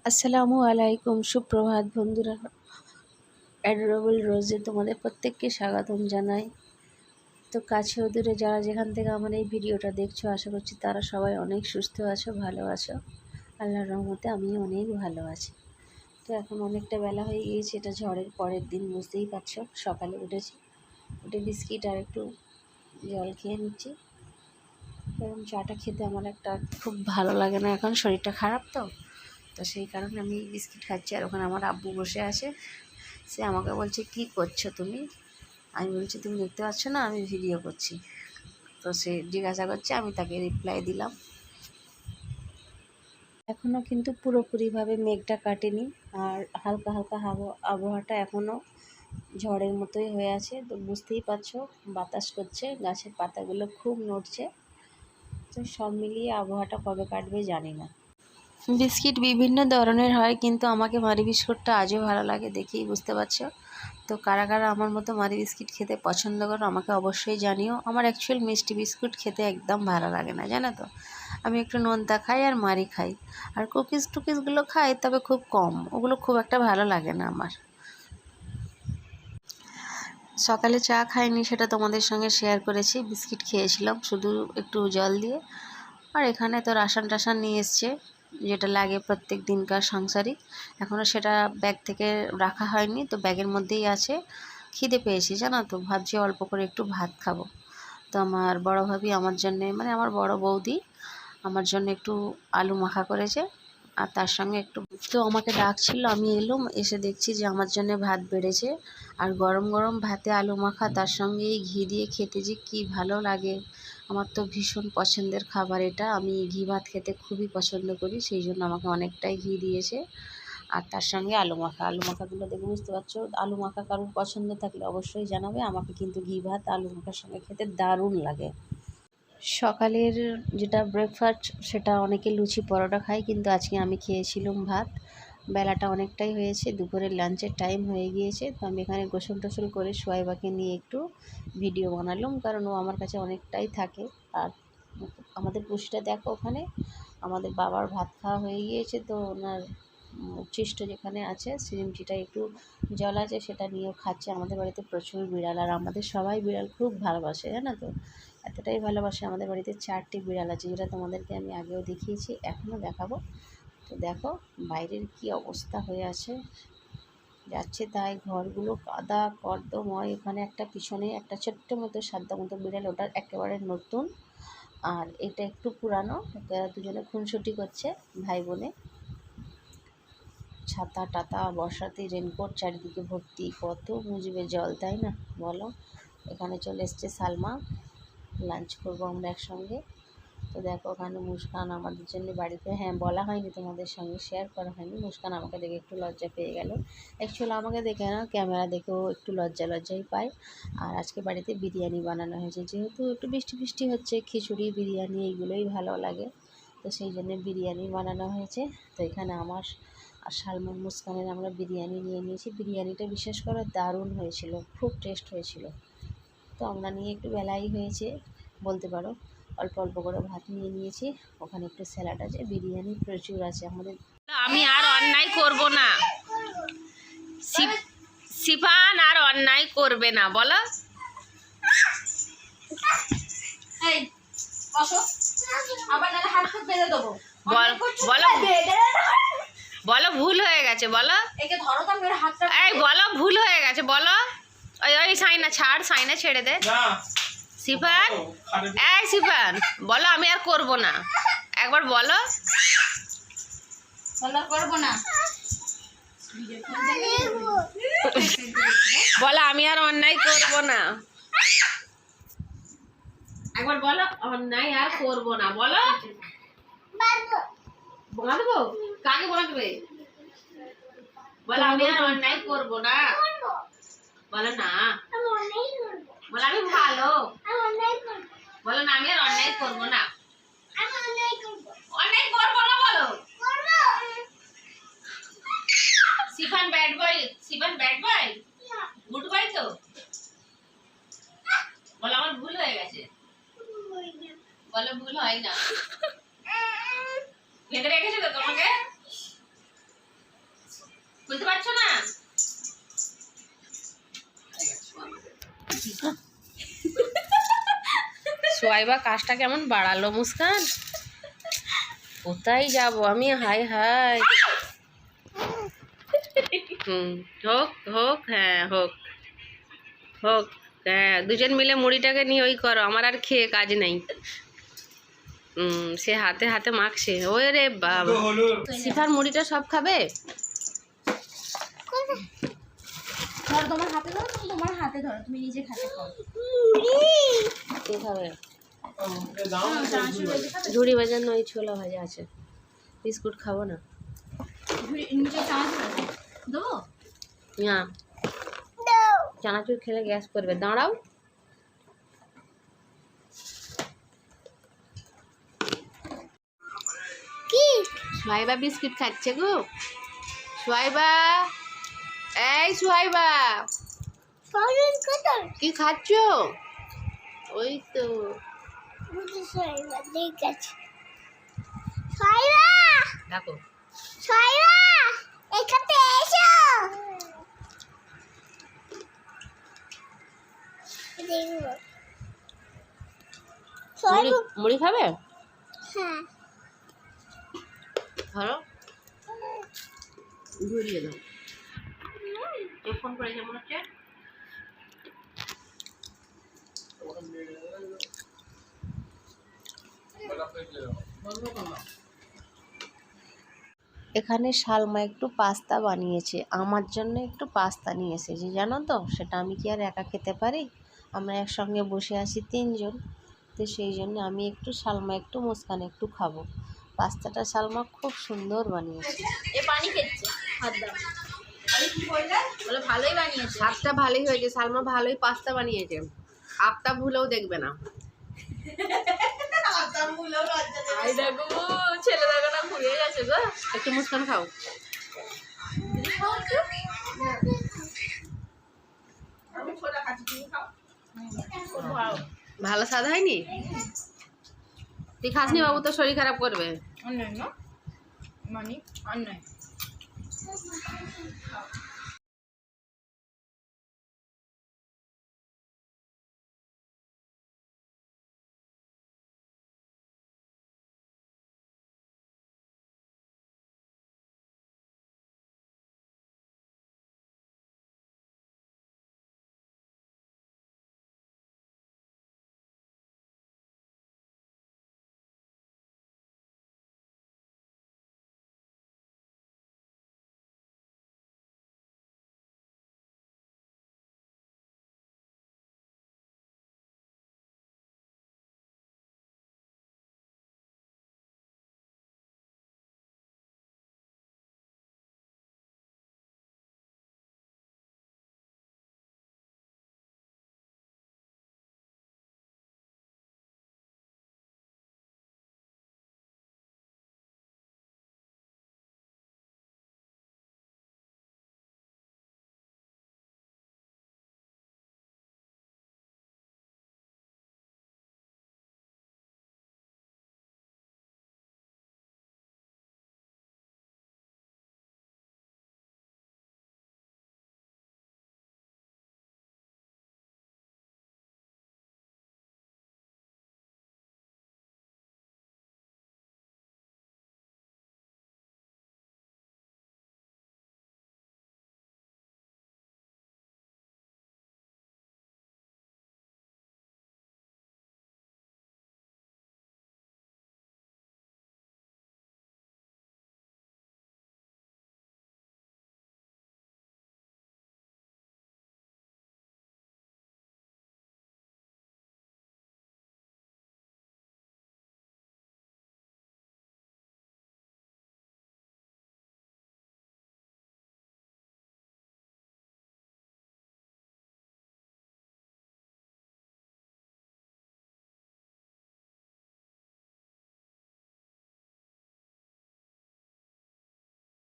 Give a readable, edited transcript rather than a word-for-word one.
আসসালামু আলাইকুম, সুপ্রভাত বন্ধুরা। অ্যাডোরেবল রোজে তোমাদের প্রত্যেককে স্বাগতম জানাই। তো কাছেও দূরে যারা যেখান থেকে আমার এই ভিডিওটা দেখছো, আশা করছি তারা সবাই অনেক সুস্থ আছো, ভালো আছো। আল্লাহর রহমতে আমি অনেক ভালো আছি। তো এখন অনেকটা বেলা হয়ে গিয়েছে, এটা ঝড়ের পরের দিন, বুঝতেই পারছো। সকালে উঠেছি, উঠে বিস্কিট আর একটু জল খেয়ে নিচ্ছি। কারণ চাটা খেতে আমার একটা খুব ভালো লাগে না, এখন শরীরটা খারাপ তো তো সেই কারণে আমি বিস্কিট খাচ্ছি। আর ওখানে আমার আব্বু বসে আছে, সে আমাকে বলছে কি করছো তুমি। আমি বলছি তুমি দেখতে পাচ্ছ না আমি ভিডিও করছি। তো সে জিজ্ঞাসা করছে, আমি তাকে রিপ্লাই দিলাম। এখনও কিন্তু পুরোপুরিভাবে মেঘটা কাটেনি, আর হালকা হালকা আবহাওয়াটা এখনও ঝড়ের মতোই হয়ে আছে। তো বুঝতেই পারছো, বাতাস করছে, গাছের পাতাগুলো খুব নড়ছে। তো সব মিলিয়ে আবহাওয়াটা কবে কাটবে জানি না। বিস্কিট বিভিন্ন ধরনের হয়, কিন্তু আমাকে মারি বিস্কুটটা আজও ভালো লাগে, দেখেই বুঝতে পারছো। তো কারা কারা আমার মতো মারি বিস্কিট খেতে পছন্দ করো আমাকে অবশ্যই জানিও। আমার অ্যাকচুয়াল মিষ্টি বিস্কুট খেতে একদম ভালো লাগে না, জানো তো। আমি একটু নোনতা খাই আর মারি খাই, আর কুকিজগুলো খাই, তবে খুব কম, ওগুলো খুব একটা ভালো লাগে না আমার। সকালে চা খাইনি, সেটা তোমাদের সঙ্গে শেয়ার করেছি। বিস্কিট খেয়েছিলাম শুধু একটু জল দিয়ে। আর এখানে তো রাসান টাসান নিয়ে এসছে, যেটা লাগে প্রত্যেক দিনকার সাংসারিক। এখনও সেটা ব্যাগ থেকে রাখা হয়নি, তো ব্যাগের মধ্যেই আছে। খিদে পেয়েছি জানো তো, ভাবছি অল্প করে একটু ভাত খাবো। তো আমার বড় ভাবি আমার জন্যে, মানে আমার বড় বৌদি আমার জন্য একটু আলু মাখা করেছে, আর তার সঙ্গে একটু, তো আমাকে ডাকছিল, আমি এলাম, এসে দেখছি যে আমার জন্য ভাত বেড়েছে। আর গরম গরম ভাতে আলু মাখা, তার সঙ্গে এই ঘি দিয়ে খেতে যে কী ভালো লাগে। আমার তো ভীষণ পছন্দের খাবার এটা, আমি ঘি ভাত খেতে খুবই পছন্দ করি, সেই জন্য আমাকে অনেকটাই ঘি দিয়েছে। আর তার সঙ্গে আলু মাখাগুলো দেখে বুঝতে পারছো। আলু মাখা কারোর পছন্দ থাকলে অবশ্যই জানাবে, আমাকে কিন্তু ঘি ভাত আলু মাখার সঙ্গে খেতে দারুণ লাগে। সকালের যেটা ব্রেকফাস্ট, সেটা অনেকে লুচি পরোটা খায়, কিন্তু আজকে আমি খেয়েছিলাম ভাত। বেলাটা অনেকটাই হয়েছে, দুপুরের লাঞ্চের টাইম হয়ে গিয়েছে। তো আমি এখানে গোসল টোসল করে সোয়াইবাকে নিয়ে একটু ভিডিও বানালাম, কারণ ও আমার কাছে অনেকটাই থাকে। আর আমাদের পুষিটা দেখো, ওখানে আমাদের বাবার ভাত খাওয়া হয়ে গিয়েছে, তো ওনার উচ্ছিষ্ট যেখানে আছে সিরিমচিটা একটু জল আছে, সেটা নিয়েও খাচ্ছে। আমাদের বাড়িতে প্রচুর বিড়াল, আর আমাদের সবাই বিড়াল খুব ভালোবাসে, জানো তো। এতটাই ভালোবাসে, আমাদের বাড়িতে 4টি বিড়াল আছে, যেটা তোমাদেরকে আমি আগেও দেখিয়েছি, এখনও দেখাবো। তো দেখো বাইরের কি অবস্থা হয়ে আছে, যাচ্ছে তাই, ঘরগুলো কাদা কর্দময়। এখানে একটা পিছনে একটা ছোট্ট মতো সাদা মতো বিড়াল, ওটা একেবারে নতুন, আর এটা একটু পুরানো। দুজনে খুনসুটি করছে ভাই বোনে। ছাতা টাতা, বর্ষাতে রেনকোট, চারিদিকে ভর্তি, কত মুজবে জল, তাই না বলো। এখানে চলে এসছে সালমা, লাঞ্চ করবো আমরা একসঙ্গে। তো দেখো ওখানে মুস্কান আমাদের জন্য বাড়িতে, হ্যাঁ বলা হয়নি তোমাদের সঙ্গে, শেয়ার করা হয়নি। মুস্কান আমাকে দেখে একটু লজ্জা পেয়ে গেল। অ্যাকচুয়ালি আমাকে দেখে না, ক্যামেরা দেখেও একটু লজ্জাই পায়। আর আজকে বাড়িতে বিরিয়ানি বানানো হয়েছে, যেহেতু একটু বৃষ্টি বৃষ্টি হচ্ছে, খিচুড়ি বিরিয়ানি এইগুলোই ভালো লাগে, তো সেই জন্য বিরিয়ানি বানানো হয়েছে। তো এখানে আমার আর সালমান মুস্কানের আমরা বিরিয়ানি নিয়ে নিয়েছি। বিরিয়ানিটা বিশেষ করে দারুণ হয়েছিল, খুব টেস্ট হয়েছিল। তো আমরা নিয়ে একটু বেলাই হয়েছে বলতে পারো, অল্প অল্প করে ভাত নিয়ে নিয়েছি। ওখানে একটু স্যালাড আছে, বিরিয়ানি প্রচুর আছে আমাদের। আমি আর অন্যায় করব না, সিফান আর অন্যায় করবে না, বলো। বলো ভুল হয়ে গেছে, বলো। এই বলো ভুল হয়ে গেছে, বলো। ওই ওই সাইনা ছাড়, সাইনা ছেড়ে দে। সিফান, এই সিফান বলো, আমি আর করব না, একবার বলো। করবো না, বলো আমি আর অন্যায় করব না, একবার বলো, অন্যায় আর করব না, বলো। বাঁধবো, কাকে বাঁধবে, বলো আমি আর অন্যায় করব না, বলো না, বলো আমি ভালো, বলো না আমি আর অন্যায় করব না, অন্যায় করব না, বলো। Sifan bad boy, Sifan bad boy, good boy তো, বলো আমার ভুল হয়ে গেছে, বলো ভুল হয় না। বেঁধে রেখেছে তো তোমাকে, সোয়াইবা কাজটা কেমন বাড়ালো মুস্কান। কোথায় যাব আমি, হাই হাই। হোক হোক, হ্যাঁ হোক হোক, হ্যাঁ দুজন মিলে মুড়িটাকে নিয়ে ওই করো, আমার আর খেয়ে কাজ নেই। সে হাতে হাতে মাখছে। ওই রে বাবা, সিফার মুড়িটা সব খাবে। ধরো তোমার হাতে ধরো, তুমি তোমার হাতে ধরো, তুমি নিজে খাতে খাও। কে খাবে? ঝুড়ি বাজানো ওই ছোলা ভাজা আছে, বিস্কুট খাবো না। নিজে চানাচুর দেবো না, চানাচুর খেলে গ্যাস করবে। দাঁড়াও, কি সোয়াইবা বিস্কিট খাচ্ছে গো। সোয়াইবা, এই সোয়াইবা কি খাচ্ছ? ওই তো ঠিক আছে। সাইরা দেখো, সাইরা এখানে এসো। মুড়ি মুড়ি খাবে? হ্যাঁ ধরো, ঘুরিয়ে দাও। কে ফোন করেছে মনে হচ্ছে? এখানে সালমা একটু পাস্তা বানিয়েছে, আমার জন্য একটু পাস্তা নিয়ে এসেছে, জানো তো। সেটা আমি কি আর একা খেতে পারি? আমরা একসঙ্গে বসে আছি 3 জন, তো সেই জন্য আমি একটু, সালমা একটু, মুস্কান একটু খাবো। পাস্তাটা সালমা খুব সুন্দর বানিয়েছে। এ পানি খেচ্ছে, হাত দাও। আমি কি বললে? বলে ভালোই বানিয়েছে। স্বাদটা ভালোই হয়েছে, সালমা ভালোই পাস্তা বানিয়েছে। আপটা ভুলেও দেখবে না। আই দেখো, ছেলে দেখো না ঘুরে গেছে গো। একটু মুস্কান খাও। ভালো স্বাদ হয়নি? তুই খাসনি বাবু, তো শরীর খারাপ করবে। অন্যায় না মানে অন্যায়।